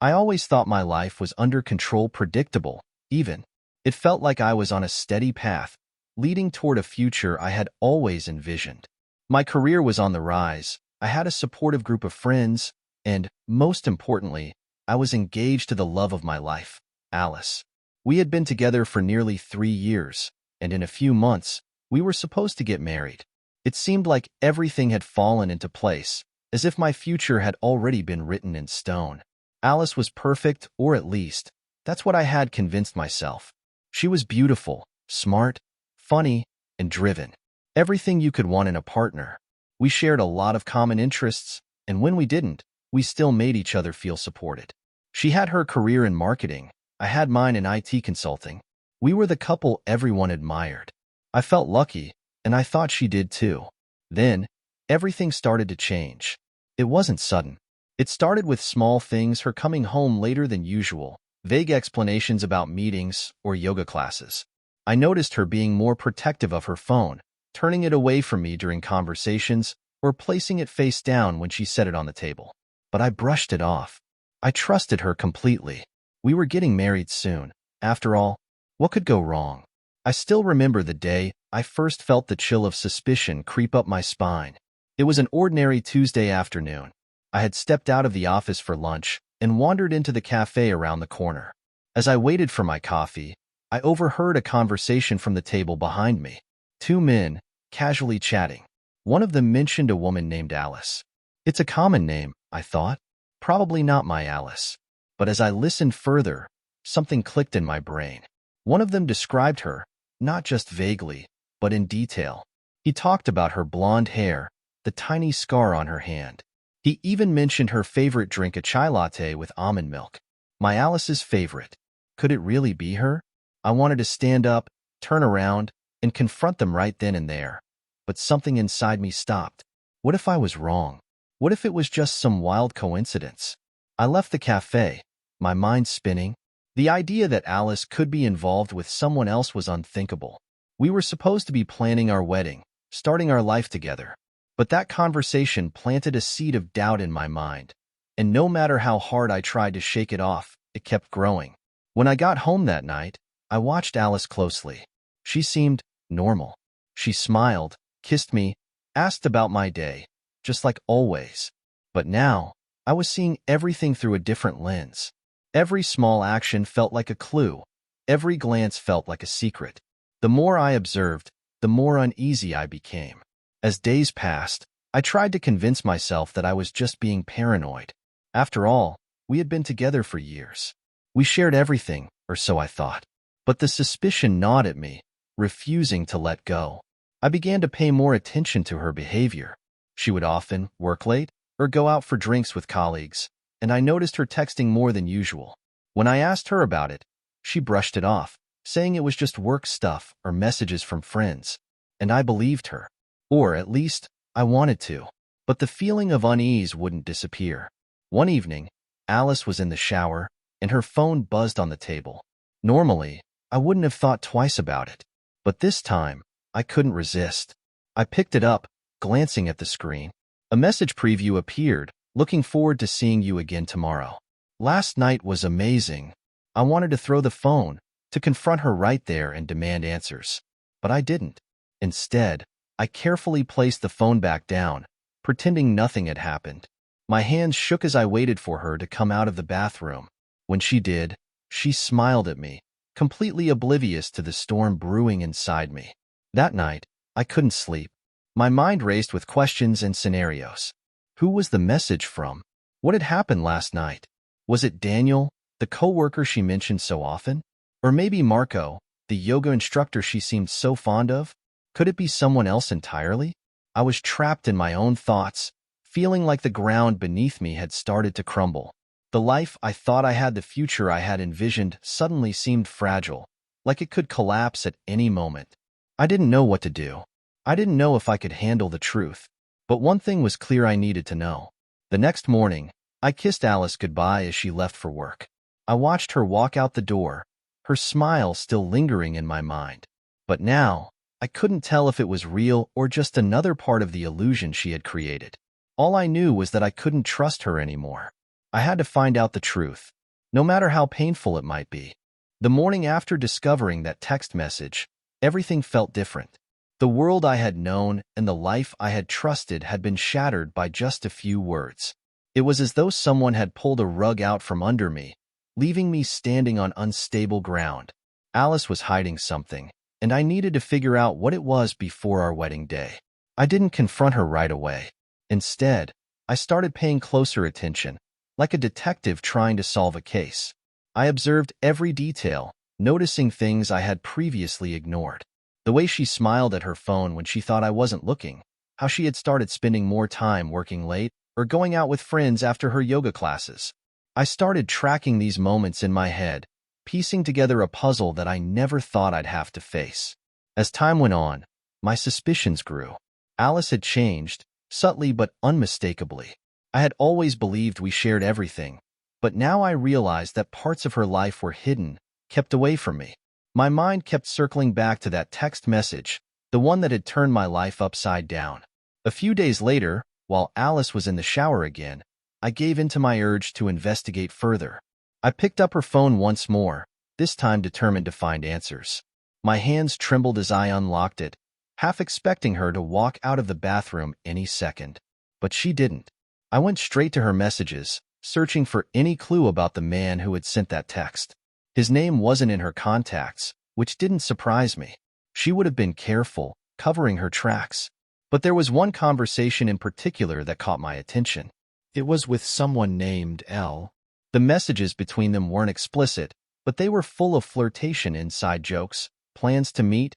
I always thought my life was under control, predictable, even. It felt like I was on a steady path, leading toward a future I had always envisioned. My career was on the rise, I had a supportive group of friends, and, most importantly, I was engaged to the love of my life, Alice. We had been together for nearly 3 years, and in a few months, we were supposed to get married. It seemed like everything had fallen into place, as if my future had already been written in stone. Alice was perfect, or at least, that's what I had convinced myself. She was beautiful, smart, funny, and driven. Everything you could want in a partner. We shared a lot of common interests, and when we didn't, we still made each other feel supported. She had her career in marketing, I had mine in IT consulting. We were the couple everyone admired. I felt lucky, and I thought she did too. Then, everything started to change. It wasn't sudden. It started with small things, her coming home later than usual, vague explanations about meetings or yoga classes. I noticed her being more protective of her phone, turning it away from me during conversations, or placing it face down when she set it on the table. But I brushed it off. I trusted her completely. We were getting married soon. After all, what could go wrong? I still remember the day I first felt the chill of suspicion creep up my spine. It was an ordinary Tuesday afternoon. I had stepped out of the office for lunch and wandered into the cafe around the corner. As I waited for my coffee, I overheard a conversation from the table behind me. Two men, casually chatting. One of them mentioned a woman named Alice. It's a common name, I thought. Probably not my Alice. But as I listened further, something clicked in my brain. One of them described her, not just vaguely, but in detail. He talked about her blonde hair, the tiny scar on her hand. He even mentioned her favorite drink, a chai latte with almond milk. My Alice's favorite. Could it really be her? I wanted to stand up, turn around, and confront them right then and there. But something inside me stopped. What if I was wrong? What if it was just some wild coincidence? I left the cafe, my mind spinning. The idea that Alice could be involved with someone else was unthinkable. We were supposed to be planning our wedding, starting our life together. But that conversation planted a seed of doubt in my mind, and no matter how hard I tried to shake it off, it kept growing. When I got home that night, I watched Alice closely. She seemed normal. She smiled, kissed me, asked about my day, just like always. But now, I was seeing everything through a different lens. Every small action felt like a clue. Every glance felt like a secret. The more I observed, the more uneasy I became. As days passed, I tried to convince myself that I was just being paranoid. After all, we had been together for years. We shared everything, or so I thought. But the suspicion gnawed at me, refusing to let go. I began to pay more attention to her behavior. She would often work late or go out for drinks with colleagues, and I noticed her texting more than usual. When I asked her about it, she brushed it off, saying it was just work stuff or messages from friends. And I believed her. Or at least, I wanted to. But the feeling of unease wouldn't disappear. One evening, Alice was in the shower, and her phone buzzed on the table. Normally, I wouldn't have thought twice about it. But this time, I couldn't resist. I picked it up, glancing at the screen. A message preview appeared, looking forward to seeing you again tomorrow. Last night was amazing. I wanted to throw the phone, to confront her right there and demand answers. But I didn't. Instead, I carefully placed the phone back down, pretending nothing had happened. My hands shook as I waited for her to come out of the bathroom. When she did, she smiled at me, completely oblivious to the storm brewing inside me. That night, I couldn't sleep. My mind raced with questions and scenarios. Who was the message from? What had happened last night? Was it Daniel, the coworker she mentioned so often? Or maybe Marco, the yoga instructor she seemed so fond of? Could it be someone else entirely? I was trapped in my own thoughts, feeling like the ground beneath me had started to crumble. The life I thought I had, the future I had envisioned, suddenly seemed fragile, like it could collapse at any moment. I didn't know what to do. I didn't know if I could handle the truth. But one thing was clear: I needed to know. The next morning, I kissed Alice goodbye as she left for work. I watched her walk out the door, her smile still lingering in my mind. But now, I couldn't tell if it was real or just another part of the illusion she had created. All I knew was that I couldn't trust her anymore. I had to find out the truth, no matter how painful it might be. The morning after discovering that text message, everything felt different. The world I had known and the life I had trusted had been shattered by just a few words. It was as though someone had pulled a rug out from under me, leaving me standing on unstable ground. Alice was hiding something, and I needed to figure out what it was before our wedding day. I didn't confront her right away. Instead, I started paying closer attention, like a detective trying to solve a case. I observed every detail, noticing things I had previously ignored. The way she smiled at her phone when she thought I wasn't looking, how she had started spending more time working late or going out with friends after her yoga classes. I started tracking these moments in my head, piecing together a puzzle that I never thought I'd have to face. As time went on, my suspicions grew. Alice had changed, subtly but unmistakably. I had always believed we shared everything, but now I realized that parts of her life were hidden, kept away from me. My mind kept circling back to that text message, the one that had turned my life upside down. A few days later, while Alice was in the shower again, I gave in to my urge to investigate further. I picked up her phone once more, this time determined to find answers. My hands trembled as I unlocked it, half expecting her to walk out of the bathroom any second. But she didn't. I went straight to her messages, searching for any clue about the man who had sent that text. His name wasn't in her contacts, which didn't surprise me. She would have been careful, covering her tracks. But there was one conversation in particular that caught my attention. It was with someone named L. The messages between them weren't explicit, but they were full of flirtation, inside jokes, plans to meet,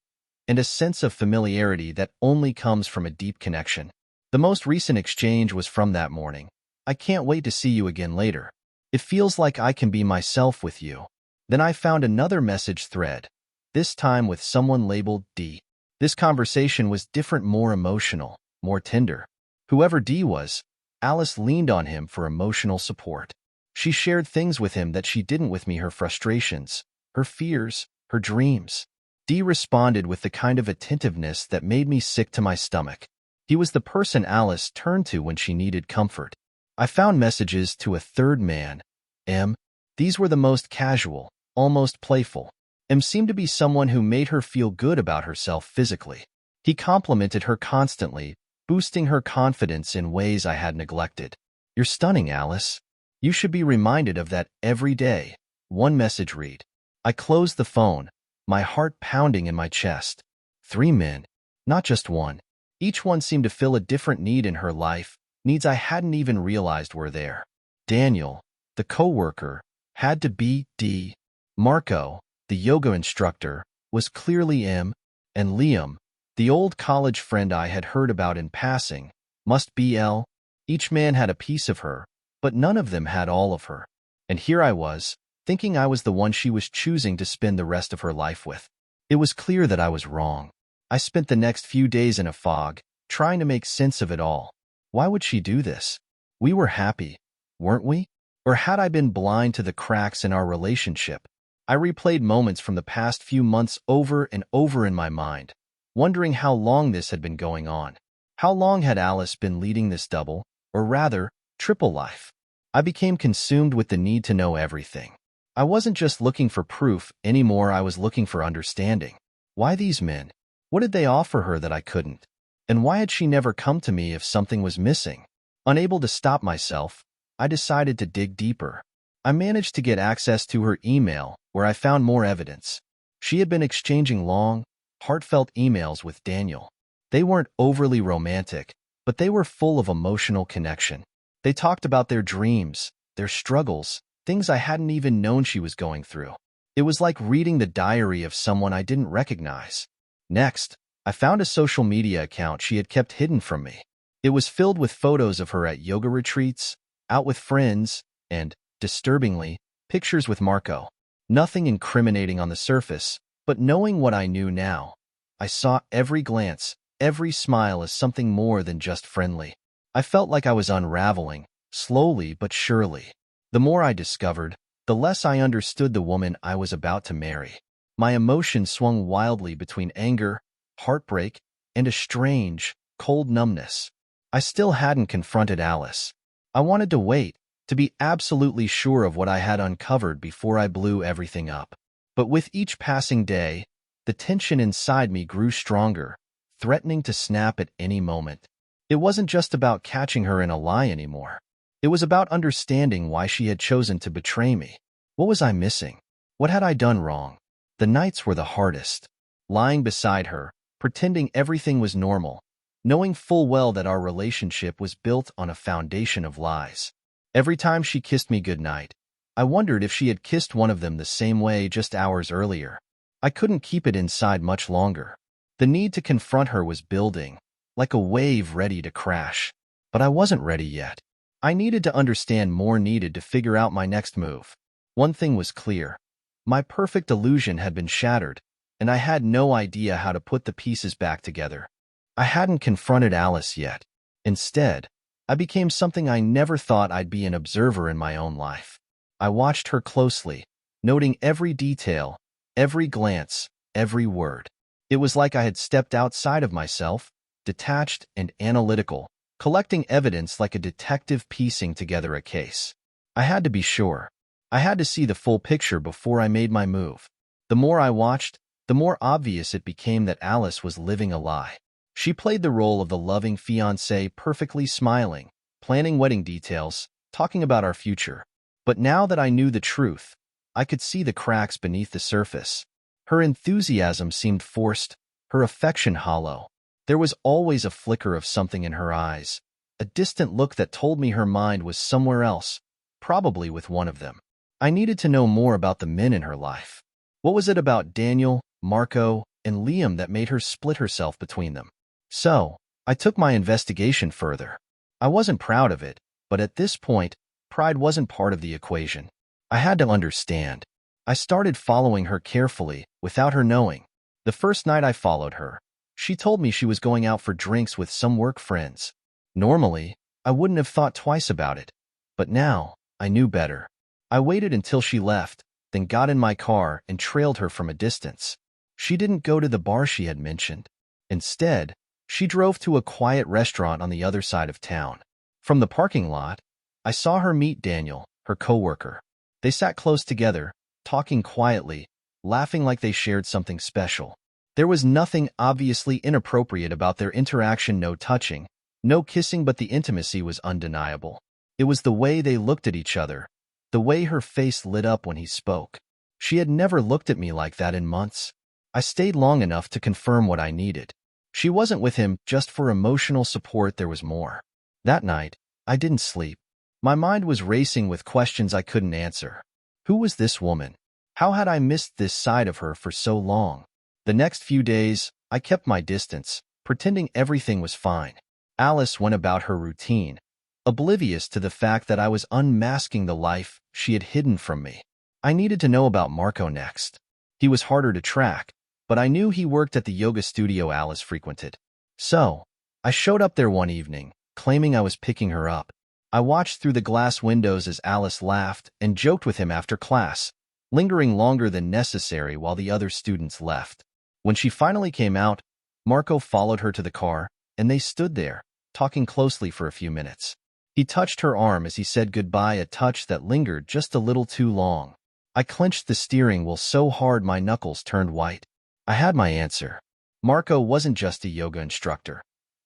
and a sense of familiarity that only comes from a deep connection. The most recent exchange was from that morning. "I can't wait to see you again later. It feels like I can be myself with you." Then I found another message thread, this time with someone labeled D. This conversation was different, more emotional, more tender. Whoever D was, Alice leaned on him for emotional support. She shared things with him that she didn't with me, her frustrations, her fears, her dreams. D responded with the kind of attentiveness that made me sick to my stomach. He was the person Alice turned to when she needed comfort. I found messages to a third man, M. These were the most casual, almost playful. M seemed to be someone who made her feel good about herself physically. He complimented her constantly, boosting her confidence in ways I had neglected. "You're stunning, Alice. You should be reminded of that every day," one message read. I closed the phone, my heart pounding in my chest. 3 men, not just one. Each one seemed to fill a different need in her life, needs I hadn't even realized were there. Daniel, the coworker, had to be D. Marco, the yoga instructor, was clearly M. And Liam, the old college friend I had heard about in passing, must be L. Each man had a piece of her, but none of them had all of her. And here I was, thinking I was the one she was choosing to spend the rest of her life with. It was clear that I was wrong. I spent the next few days in a fog, trying to make sense of it all. Why would she do this? We were happy, weren't we? Or had I been blind to the cracks in our relationship? I replayed moments from the past few months over and over in my mind, wondering how long this had been going on. How long had Alice been leading this double, or rather, triple life? I became consumed with the need to know everything. I wasn't just looking for proof anymore, I was looking for understanding. Why these men? What did they offer her that I couldn't? And why had she never come to me if something was missing? Unable to stop myself, I decided to dig deeper. I managed to get access to her email, where I found more evidence. She had been exchanging long, heartfelt emails with Daniel. They weren't overly romantic, but they were full of emotional connection. They talked about their dreams, their struggles, things I hadn't even known she was going through. It was like reading the diary of someone I didn't recognize. Next, I found a social media account she had kept hidden from me. It was filled with photos of her at yoga retreats, out with friends, and, disturbingly, pictures with Marco. Nothing incriminating on the surface, but knowing what I knew now, I saw every glance, every smile as something more than just friendly. I felt like I was unraveling, slowly but surely. The more I discovered, the less I understood the woman I was about to marry. My emotions swung wildly between anger, heartbreak, and a strange, cold numbness. I still hadn't confronted Alice. I wanted to wait, to be absolutely sure of what I had uncovered before I blew everything up. But with each passing day, the tension inside me grew stronger, threatening to snap at any moment. It wasn't just about catching her in a lie anymore. It was about understanding why she had chosen to betray me. What was I missing? What had I done wrong? The nights were the hardest. Lying beside her, pretending everything was normal, knowing full well that our relationship was built on a foundation of lies. Every time she kissed me goodnight, I wondered if she had kissed one of them the same way just hours earlier. I couldn't keep it inside much longer. The need to confront her was building, like a wave ready to crash. But I wasn't ready yet. I needed to understand more, needed to figure out my next move. One thing was clear. My perfect illusion had been shattered, and I had no idea how to put the pieces back together. I hadn't confronted Alice yet. Instead, I became something I never thought I'd be, an observer in my own life. I watched her closely, noting every detail, every glance, every word. It was like I had stepped outside of myself, detached and analytical, collecting evidence like a detective piecing together a case. I had to be sure. I had to see the full picture before I made my move. The more I watched, the more obvious it became that Alice was living a lie. She played the role of the loving fiancée, perfectly smiling, planning wedding details, talking about our future. But now that I knew the truth, I could see the cracks beneath the surface. Her enthusiasm seemed forced, her affection hollow. There was always a flicker of something in her eyes, a distant look that told me her mind was somewhere else, probably with one of them. I needed to know more about the men in her life. What was it about Daniel, Marco, and Liam that made her split herself between them? So, I took my investigation further. I wasn't proud of it, but at this point, pride wasn't part of the equation. I had to understand. I started following her carefully, without her knowing. The first night I followed her, she told me she was going out for drinks with some work friends. Normally, I wouldn't have thought twice about it, but now, I knew better. I waited until she left, then got in my car and trailed her from a distance. She didn't go to the bar she had mentioned. Instead, she drove to a quiet restaurant on the other side of town. From the parking lot, I saw her meet Daniel, her coworker. They sat close together, talking quietly, laughing like they shared something special. There was nothing obviously inappropriate about their interaction, no touching, no kissing, but the intimacy was undeniable. It was the way they looked at each other, the way her face lit up when he spoke. She had never looked at me like that in months. I stayed long enough to confirm what I needed. She wasn't with him just for emotional support, there was more. That night, I didn't sleep. My mind was racing with questions I couldn't answer. Who was this woman? How had I missed this side of her for so long? The next few days, I kept my distance, pretending everything was fine. Alice went about her routine, oblivious to the fact that I was unmasking the life she had hidden from me. I needed to know about Marco next. He was harder to track, but I knew he worked at the yoga studio Alice frequented. So, I showed up there one evening, claiming I was picking her up. I watched through the glass windows as Alice laughed and joked with him after class, lingering longer than necessary while the other students left. When she finally came out, Marco followed her to the car, and they stood there, talking closely for a few minutes. He touched her arm as he said goodbye, a touch that lingered just a little too long. I clenched the steering wheel so hard my knuckles turned white. I had my answer. Marco wasn't just a yoga instructor.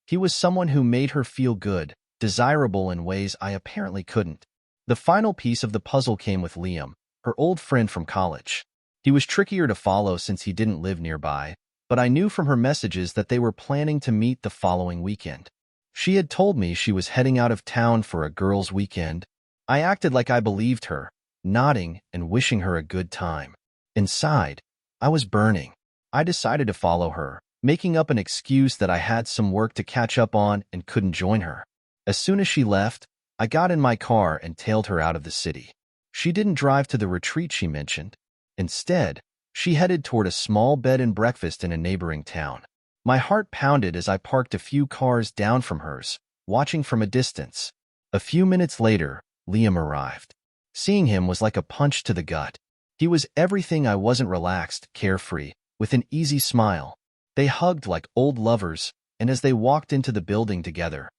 He was someone who made her feel good, desirable in ways I apparently couldn't. The final piece of the puzzle came with Liam, her old friend from college. He was trickier to follow since he didn't live nearby, but I knew from her messages that they were planning to meet the following weekend. She had told me she was heading out of town for a girls' weekend. I acted like I believed her, nodding and wishing her a good time. Inside, I was burning. I decided to follow her, making up an excuse that I had some work to catch up on and couldn't join her. As soon as she left, I got in my car and tailed her out of the city. She didn't drive to the retreat she mentioned. Instead, she headed toward a small bed and breakfast in a neighboring town. My heart pounded as I parked a few cars down from hers, watching from a distance. A few minutes later, Liam arrived. Seeing him was like a punch to the gut. He was everything I wasn't: relaxed, carefree, with an easy smile. They hugged like old lovers, and as they walked into the building together,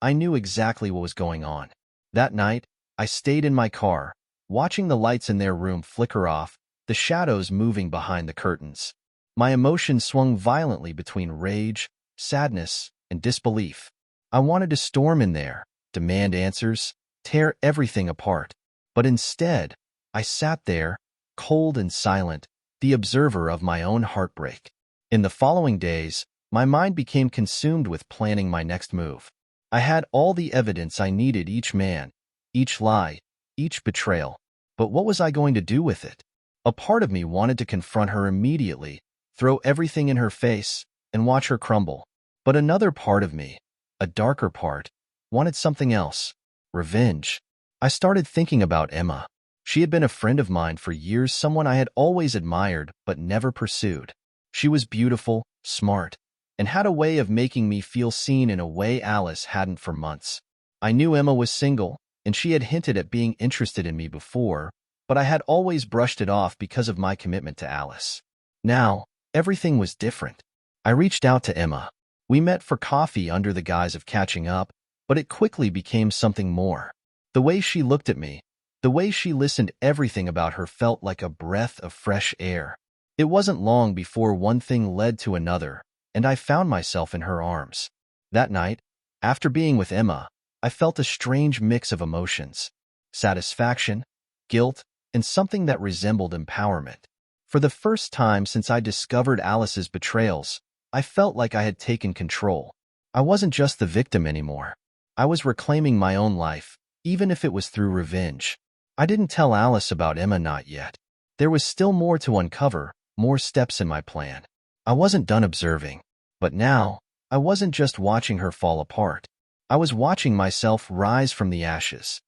I knew exactly what was going on. That night, I stayed in my car, watching the lights in their room flicker off, the shadows moving behind the curtains. My emotions swung violently between rage, sadness, and disbelief. I wanted to storm in there, demand answers, tear everything apart. But instead, I sat there, cold and silent, the observer of my own heartbreak. In the following days, my mind became consumed with planning my next move. I had all the evidence I needed, each man, each lie, each betrayal. But what was I going to do with it? A part of me wanted to confront her immediately, throw everything in her face, and watch her crumble. But another part of me, a darker part, wanted something else: revenge. I started thinking about Emma. She had been a friend of mine for years, someone I had always admired but never pursued. She was beautiful, smart, and had a way of making me feel seen in a way Alice hadn't for months. I knew Emma was single, and she had hinted at being interested in me before, but I had always brushed it off because of my commitment to Alice. Now, everything was different. I reached out to Emma. We met for coffee under the guise of catching up, but it quickly became something more. The way she looked at me, the way she listened, everything about her felt like a breath of fresh air. It wasn't long before one thing led to another, and I found myself in her arms. That night, after being with Emma, I felt a strange mix of emotions: satisfaction, guilt, and something that resembled empowerment. For the first time since I discovered Alice's betrayals, I felt like I had taken control. I wasn't just the victim anymore. I was reclaiming my own life, even if it was through revenge. I didn't tell Alice about Emma, not yet. There was still more to uncover, more steps in my plan. I wasn't done observing. But now, I wasn't just watching her fall apart. I was watching myself rise from the ashes.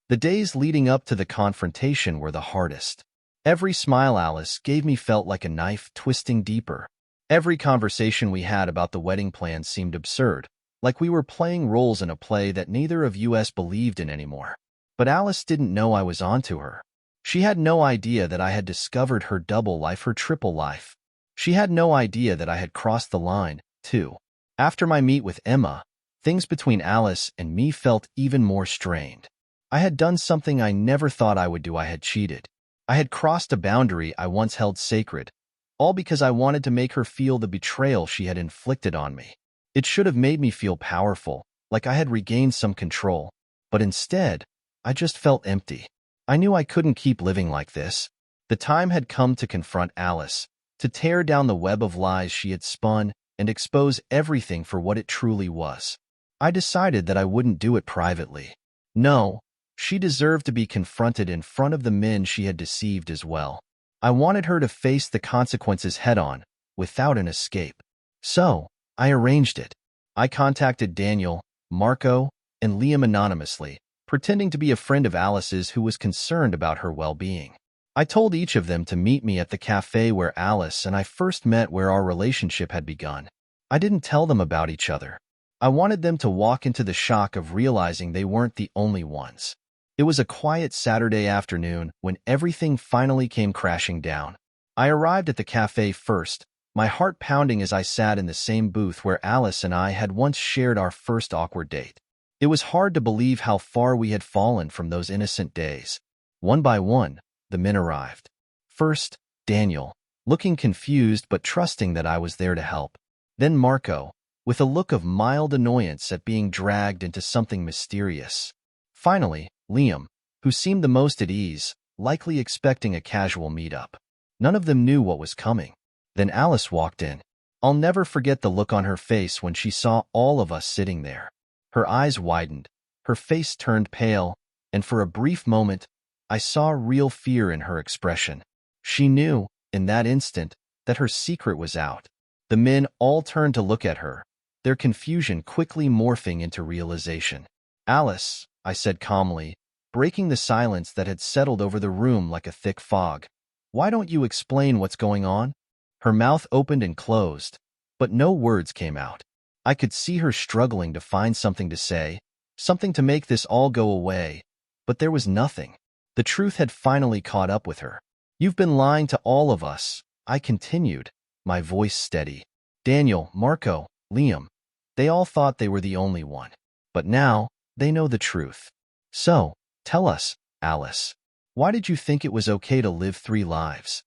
The days leading up to the confrontation were the hardest. Every smile Alice gave me felt like a knife twisting deeper. Every conversation we had about the wedding plans seemed absurd, like we were playing roles in a play that neither of us believed in anymore. But Alice didn't know I was onto her. She had no idea that I had discovered her double life, her triple life. She had no idea that I had crossed the line, too. After my meet with Emma, things between Alice and me felt even more strained. I had done something I never thought I would do. I had cheated. I had crossed a boundary I once held sacred, all because I wanted to make her feel the betrayal she had inflicted on me. It should have made me feel powerful, like I had regained some control. But instead, I just felt empty. I knew I couldn't keep living like this. The time had come to confront Alice, to tear down the web of lies she had spun and expose everything for what it truly was. I decided that I wouldn't do it privately. No, she deserved to be confronted in front of the men she had deceived as well. I wanted her to face the consequences head-on, without an escape. So, I arranged it. I contacted Daniel, Marco, and Liam anonymously, pretending to be a friend of Alice's who was concerned about her well-being. I told each of them to meet me at the cafe where Alice and I first met, where our relationship had begun. I didn't tell them about each other. I wanted them to walk into the shock of realizing they weren't the only ones. It was a quiet Saturday afternoon when everything finally came crashing down. I arrived at the cafe first, my heart pounding as I sat in the same booth where Alice and I had once shared our first awkward date. It was hard to believe how far we had fallen from those innocent days. One by one, the men arrived. First, Daniel, looking confused but trusting that I was there to help. Then Marco, with a look of mild annoyance at being dragged into something mysterious. Finally, Liam, who seemed the most at ease, likely expecting a casual meetup. None of them knew what was coming. Then Alice walked in. I'll never forget the look on her face when she saw all of us sitting there. Her eyes widened, her face turned pale, and for a brief moment, I saw real fear in her expression. She knew, in that instant, that her secret was out. The men all turned to look at her, their confusion quickly morphing into realization. Alice, I said calmly, breaking the silence that had settled over the room like a thick fog. Why don't you explain what's going on? Her mouth opened and closed, but no words came out. I could see her struggling to find something to say, something to make this all go away, but there was nothing. The truth had finally caught up with her. You've been lying to all of us, I continued, my voice steady. Daniel, Marco, Liam, they all thought they were the only one. But now, they know the truth. So, Tell us, Alice. Why did you think it was okay to live 3 lives?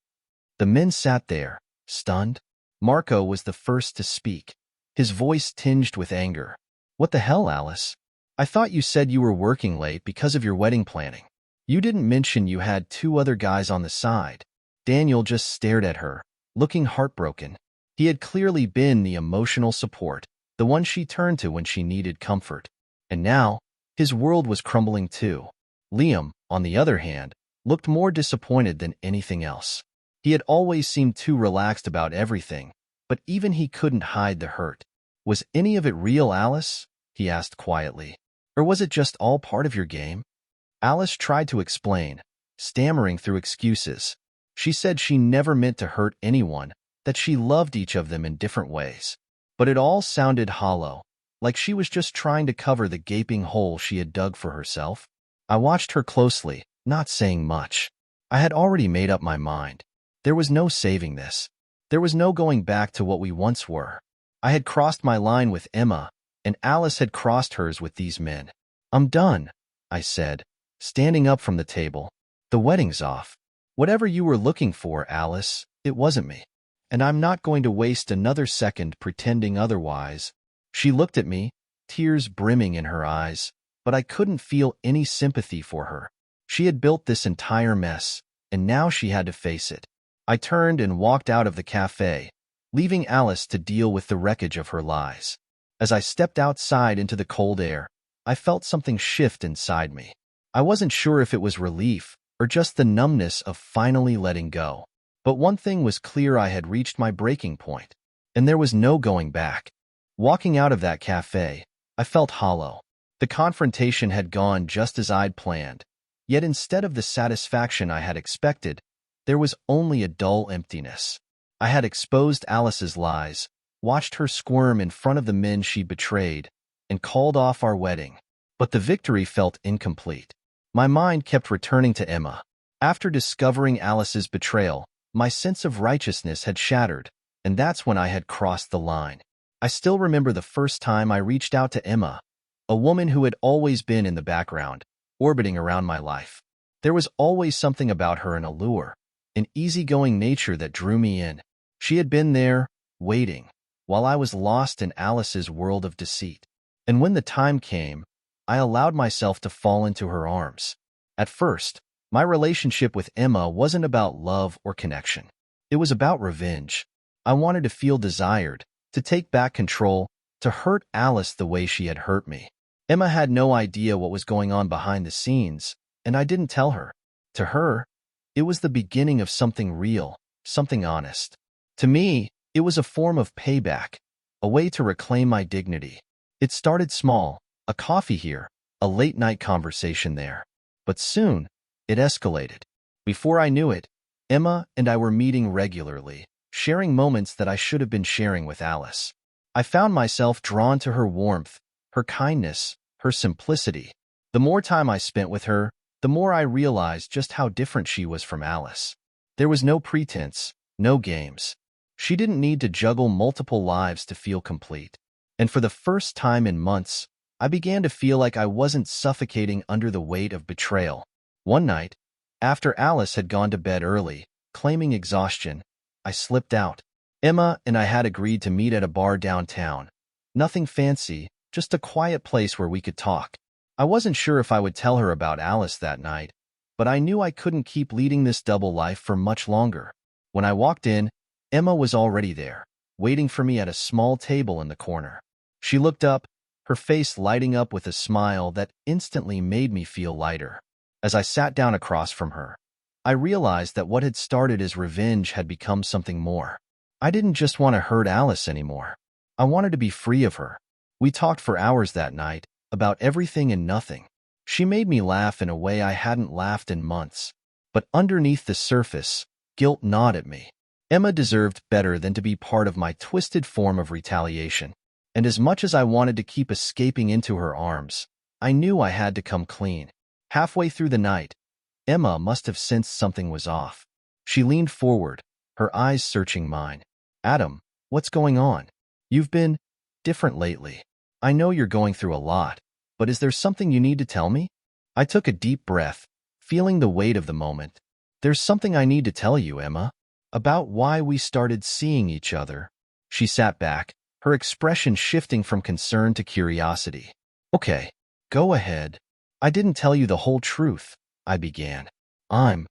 The men sat there, stunned. Marco was the first to speak, his voice tinged with anger. What the hell, Alice? I thought you said you were working late because of your wedding planning. You didn't mention you had 2 other guys on the side. Daniel just stared at her, looking heartbroken. He had clearly been the emotional support, the one she turned to when she needed comfort. And now, his world was crumbling too. Liam, on the other hand, looked more disappointed than anything else. He had always seemed too relaxed about everything, but even he couldn't hide the hurt. Was any of it real, Alice? He asked quietly. Or was it just all part of your game? Alice tried to explain, stammering through excuses. She said she never meant to hurt anyone, that she loved each of them in different ways. But it all sounded hollow, like she was just trying to cover the gaping hole she had dug for herself. I watched her closely, not saying much. I had already made up my mind. There was no saving this. There was no going back to what we once were. I had crossed my line with Emma, and Alice had crossed hers with these men. I'm done, I said, standing up from the table. The wedding's off. Whatever you were looking for, Alice, it wasn't me. And I'm not going to waste another second pretending otherwise. She looked at me, tears brimming in her eyes, but I couldn't feel any sympathy for her. She had built this entire mess, and now she had to face it. I turned and walked out of the cafe, leaving Alice to deal with the wreckage of her lies. As I stepped outside into the cold air, I felt something shift inside me. I wasn't sure if it was relief or just the numbness of finally letting go. But one thing was clear: I had reached my breaking point, and there was no going back. Walking out of that cafe, I felt hollow. The confrontation had gone just as I'd planned, yet instead of the satisfaction I had expected, there was only a dull emptiness. I had exposed Alice's lies, watched her squirm in front of the men she betrayed, and called off our wedding. But the victory felt incomplete. My mind kept returning to Emma. After discovering Alice's betrayal, my sense of righteousness had shattered, and that's when I had crossed the line. I still remember the first time I reached out to Emma, a woman who had always been in the background, orbiting around my life. There was always something about her, an allure, an easygoing nature that drew me in. She had been there, waiting, while I was lost in Alice's world of deceit. And when the time came, I allowed myself to fall into her arms. At first, my relationship with Emma wasn't about love or connection. It was about revenge. I wanted to feel desired, to take back control, to hurt Alice the way she had hurt me. Emma had no idea what was going on behind the scenes, and I didn't tell her. To her, it was the beginning of something real, something honest. To me, it was a form of payback, a way to reclaim my dignity. It started small, a coffee here, a late-night conversation there. But soon, it escalated. Before I knew it, Emma and I were meeting regularly, sharing moments that I should have been sharing with Alice. I found myself drawn to her warmth, her kindness, her simplicity. The more time I spent with her, the more I realized just how different she was from Alice. There was no pretense, no games. She didn't need to juggle multiple lives to feel complete. And for the first time in months, I began to feel like I wasn't suffocating under the weight of betrayal. One night, after Alice had gone to bed early, claiming exhaustion, I slipped out. Emma and I had agreed to meet at a bar downtown. Nothing fancy, just a quiet place where we could talk. I wasn't sure if I would tell her about Alice that night, but I knew I couldn't keep leading this double life for much longer. When I walked in, Emma was already there, waiting for me at a small table in the corner. She looked up, her face lighting up with a smile that instantly made me feel lighter. As I sat down across from her, I realized that what had started as revenge had become something more. I didn't just want to hurt Alice anymore. I wanted to be free of her. We talked for hours that night, about everything and nothing. She made me laugh in a way I hadn't laughed in months. But underneath the surface, guilt gnawed at me. Emma deserved better than to be part of my twisted form of retaliation. And as much as I wanted to keep escaping into her arms, I knew I had to come clean. Halfway through the night, Emma must have sensed something was off. She leaned forward, her eyes searching mine. Adam, what's going on? You've been different lately. I know you're going through a lot, but is there something you need to tell me? I took a deep breath, feeling the weight of the moment. There's something I need to tell you, Emma, about why we started seeing each other. She sat back, her expression shifting from concern to curiosity. Okay, go ahead. I didn't tell you the whole truth, I began. I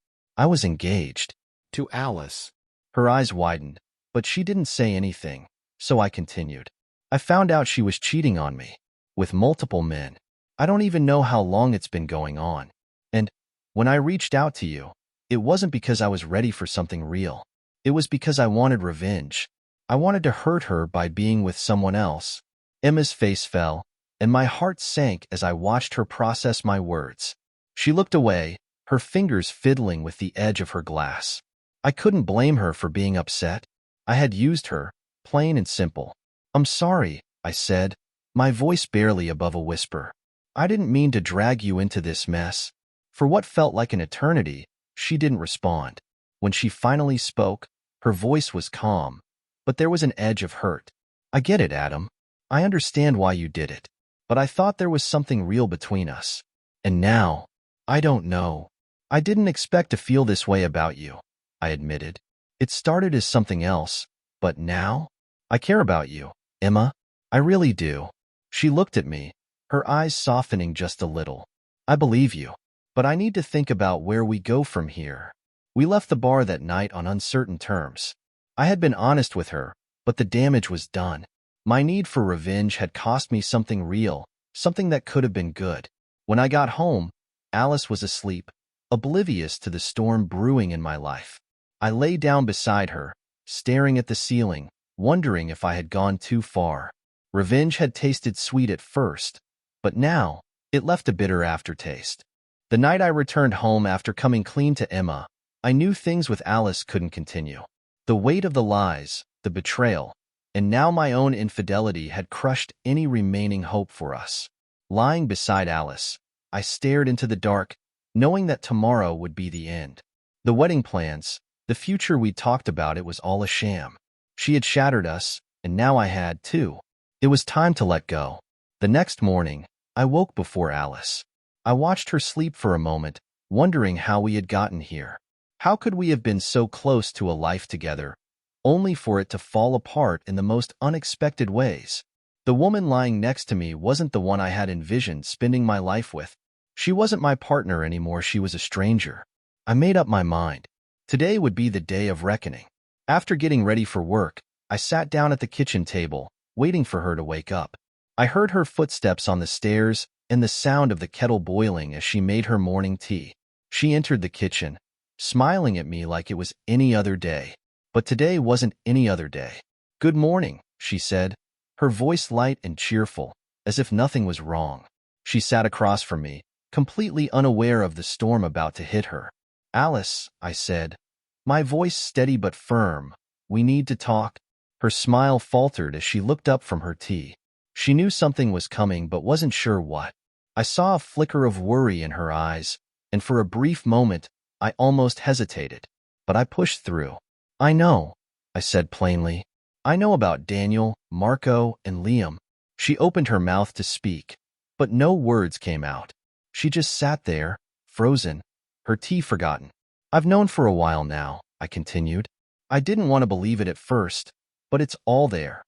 was engaged. To Alice. Her eyes widened, but she didn't say anything, so I continued. I found out she was cheating on me, with multiple men. I don't even know how long it's been going on. And when I reached out to you, it wasn't because I was ready for something real. It was because I wanted revenge. I wanted to hurt her by being with someone else. Emma's face fell, and my heart sank as I watched her process my words. She looked away, her fingers fiddling with the edge of her glass. I couldn't blame her for being upset. I had used her, plain and simple. I'm sorry, I said, my voice barely above a whisper. I didn't mean to drag you into this mess. For what felt like an eternity, she didn't respond. When she finally spoke, her voice was calm, but there was an edge of hurt. I get it, Adam. I understand why you did it. But I thought there was something real between us. And now, I don't know. I didn't expect to feel this way about you, I admitted. It started as something else, but now? I care about you, Emma. I really do. She looked at me, her eyes softening just a little. I believe you, but I need to think about where we go from here. We left the bar that night on uncertain terms. I had been honest with her, but the damage was done. My need for revenge had cost me something real, something that could have been good. When I got home, Alice was asleep, oblivious to the storm brewing in my life. I lay down beside her, staring at the ceiling, wondering if I had gone too far. Revenge had tasted sweet at first, but now it left a bitter aftertaste. The night I returned home after coming clean to Emma, I knew things with Alice couldn't continue. The weight of the lies, the betrayal, and now my own infidelity had crushed any remaining hope for us. Lying beside Alice, I stared into the dark, knowing that tomorrow would be the end. The wedding plans, the future we'd talked about, it was all a sham. She had shattered us, and now I had too. It was time to let go. The next morning, I woke before Alice. I watched her sleep for a moment, wondering how we had gotten here. How could we have been so close to a life together, only for it to fall apart in the most unexpected ways? The woman lying next to me wasn't the one I had envisioned spending my life with. She wasn't my partner anymore, she was a stranger. I made up my mind. Today would be the day of reckoning. After getting ready for work, I sat down at the kitchen table, waiting for her to wake up. I heard her footsteps on the stairs and the sound of the kettle boiling as she made her morning tea. She entered the kitchen, smiling at me like it was any other day. But today wasn't any other day. "Good morning," she said, her voice light and cheerful, as if nothing was wrong. She sat across from me, completely unaware of the storm about to hit her. "Alice," I said, my voice steady but firm, "we need to talk." Her smile faltered as she looked up from her tea. She knew something was coming but wasn't sure what. I saw a flicker of worry in her eyes, and for a brief moment, I almost hesitated. But I pushed through. "I know," I said plainly. "I know about Daniel, Marco, and Liam." She opened her mouth to speak, but no words came out. She just sat there, frozen, her tea forgotten. "I've known for a while now," I continued. "I didn't want to believe it at first, but it's all there.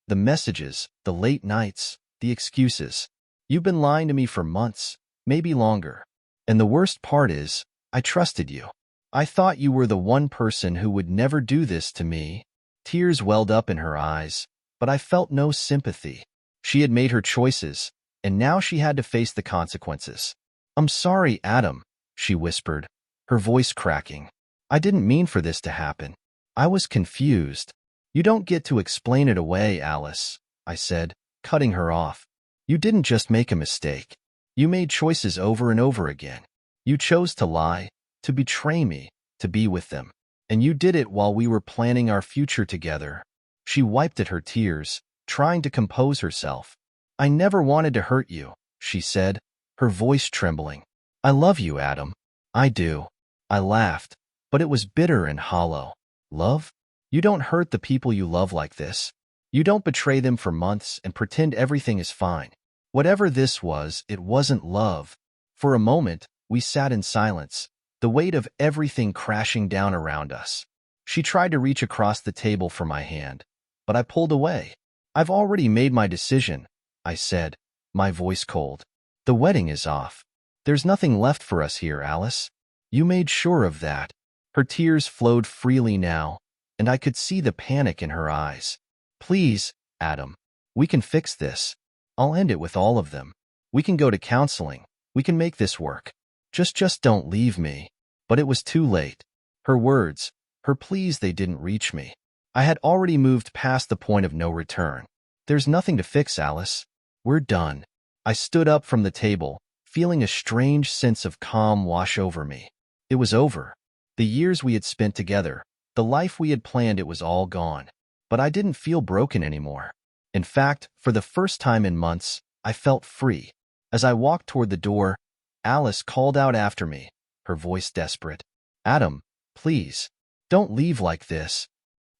The messages, the late nights, the excuses. You've been lying to me for months, maybe longer. And the worst part is, I trusted you. I thought you were the one person who would never do this to me." Tears welled up in her eyes, but I felt no sympathy. She had made her choices, and now she had to face the consequences. "I'm sorry, Adam," she whispered, her voice cracking. "I didn't mean for this to happen. I was confused." "You don't get to explain it away, Alice," I said, cutting her off. "You didn't just make a mistake. You made choices over and over again. You chose to lie, to betray me, to be with them. And you did it while we were planning our future together." She wiped at her tears, trying to compose herself. "I never wanted to hurt you," she said, her voice trembling. "I love you, Adam. I do." I laughed, but it was bitter and hollow. "Love? You don't hurt the people you love like this. You don't betray them for months and pretend everything is fine. Whatever this was, it wasn't love." For a moment, we sat in silence, the weight of everything crashing down around us. She tried to reach across the table for my hand, but I pulled away. "I've already made my decision," I said, my voice cold. "The wedding is off. There's nothing left for us here, Alice. You made sure of that." Her tears flowed freely now, and I could see the panic in her eyes. "Please, Adam, we can fix this. I'll end it with all of them. We can go to counseling. We can make this work. Just don't leave me." But it was too late. Her words, her pleas, they didn't reach me. I had already moved past the point of no return. "There's nothing to fix, Alice. We're done." I stood up from the table, feeling a strange sense of calm wash over me. It was over. The years we had spent together, the life we had planned, it was all gone. But I didn't feel broken anymore. In fact, for the first time in months, I felt free. As I walked toward the door, Alice called out after me, her voice desperate. "Adam, please, don't leave like this."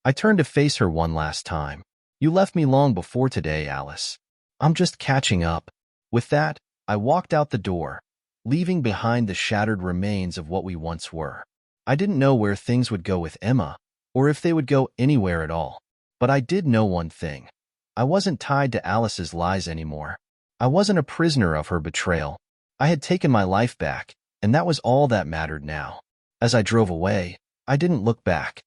I turned to face her one last time. "You left me long before today, Alice. I'm just catching up." With that, I walked out the door, leaving behind the shattered remains of what we once were. I didn't know where things would go with Emma, or if they would go anywhere at all. But I did know one thing. I wasn't tied to Alice's lies anymore. I wasn't a prisoner of her betrayal. I had taken my life back, and that was all that mattered now. As I drove away, I didn't look back.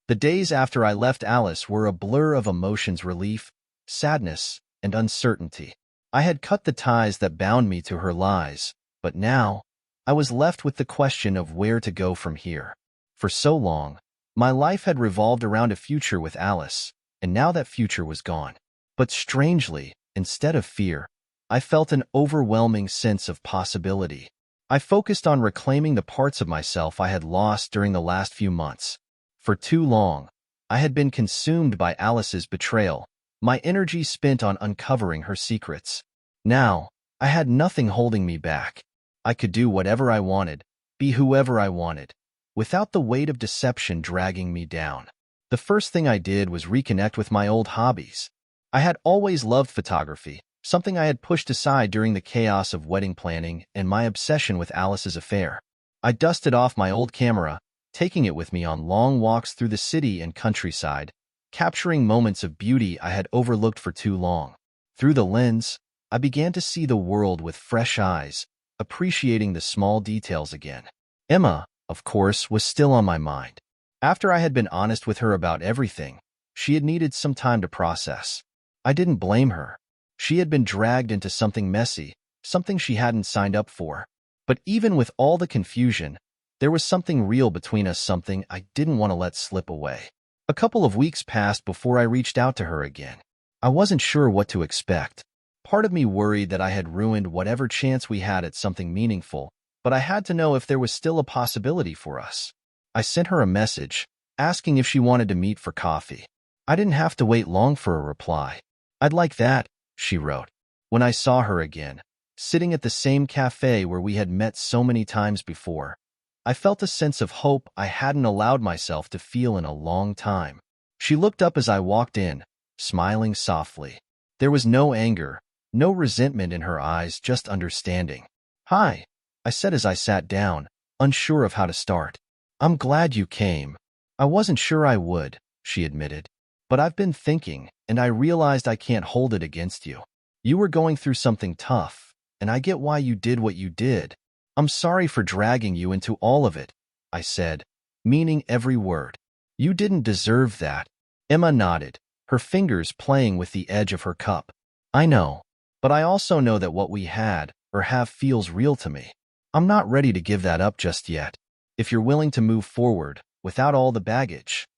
The days after I left Alice were a blur of emotions: relief, sadness, and uncertainty. I had cut the ties that bound me to her lies, but now I was left with the question of where to go from here. For so long, my life had revolved around a future with Alice, and now that future was gone. But strangely, instead of fear, I felt an overwhelming sense of possibility. I focused on reclaiming the parts of myself I had lost during the last few months. For too long, I had been consumed by Alice's betrayal, my energy spent on uncovering her secrets. Now, I had nothing holding me back. I could do whatever I wanted, be whoever I wanted, without the weight of deception dragging me down. The first thing I did was reconnect with my old hobbies. I had always loved photography, something I had pushed aside during the chaos of wedding planning and my obsession with Alice's affair. I dusted off my old camera, taking it with me on long walks through the city and countryside, capturing moments of beauty I had overlooked for too long. Through the lens, I began to see the world with fresh eyes, appreciating the small details again. Emma, of course, was still on my mind. After I had been honest with her about everything, she had needed some time to process. I didn't blame her. She had been dragged into something messy, something she hadn't signed up for. But even with all the confusion, there was something real between us, something I didn't want to let slip away. A couple of weeks passed before I reached out to her again. I wasn't sure what to expect. Part of me worried that I had ruined whatever chance we had at something meaningful, but I had to know if there was still a possibility for us. I sent her a message, asking if she wanted to meet for coffee. I didn't have to wait long for a reply. "I'd like that," she wrote. When I saw her again, sitting at the same cafe where we had met so many times before, I felt a sense of hope I hadn't allowed myself to feel in a long time. She looked up as I walked in, smiling softly. There was no anger, no resentment in her eyes, just understanding. "Hi," I said as I sat down, unsure of how to start. "I'm glad you came." "I wasn't sure I would," she admitted. "But I've been thinking, and I realized I can't hold it against you. You were going through something tough, and I get why you did what you did. I'm sorry for dragging you into all of it," I said, meaning every word. "You didn't deserve that." Emma nodded, her fingers playing with the edge of her cup. "I know, but I also know that what we had, or have, feels real to me. I'm not ready to give that up just yet. If you're willing to move forward, without all the baggage,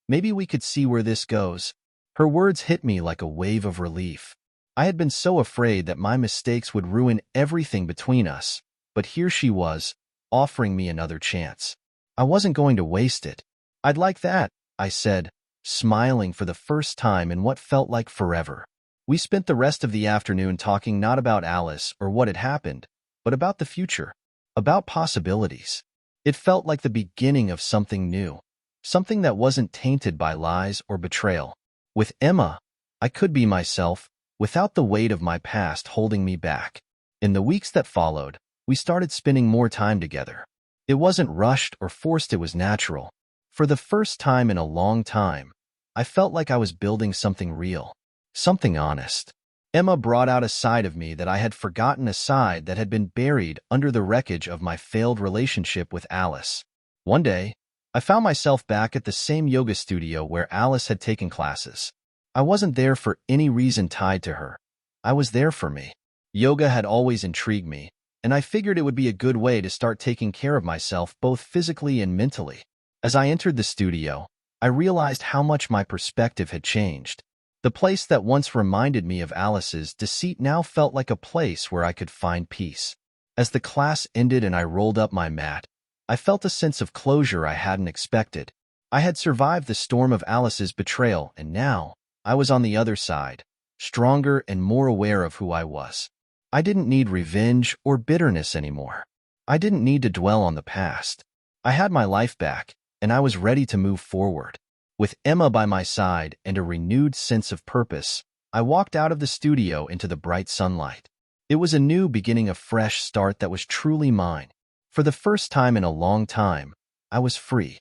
maybe we could see where this goes." Her words hit me like a wave of relief. I had been so afraid that my mistakes would ruin everything between us, but here she was, offering me another chance. I wasn't going to waste it. "I'd like that," I said, smiling for the first time in what felt like forever. We spent the rest of the afternoon talking not about Alice or what had happened, but about the future, about possibilities. It felt like the beginning of something new, something that wasn't tainted by lies or betrayal. With Emma, I could be myself, without the weight of my past holding me back. In the weeks that followed, We started spending more time together. It wasn't rushed or forced, it was natural. For the first time in a long time, I felt like I was building something real, something honest. Emma brought out a side of me that I had forgotten, a side that had been buried under the wreckage of my failed relationship with Alice. One day, I found myself back at the same yoga studio where Alice had taken classes. I wasn't there for any reason tied to her. I was there for me. Yoga had always intrigued me, and I figured it would be a good way to start taking care of myself both physically and mentally. As I entered the studio, I realized how much my perspective had changed. The place that once reminded me of Alice's deceit now felt like a place where I could find peace. As the class ended and I rolled up my mat, I felt a sense of closure I hadn't expected. I had survived the storm of Alice's betrayal, and now I was on the other side, stronger and more aware of who I was. I didn't need revenge or bitterness anymore. I didn't need to dwell on the past. I had my life back, and I was ready to move forward. With Emma by my side and a renewed sense of purpose, I walked out of the studio into the bright sunlight. It was a new beginning, a fresh start that was truly mine. For the first time in a long time, I was free.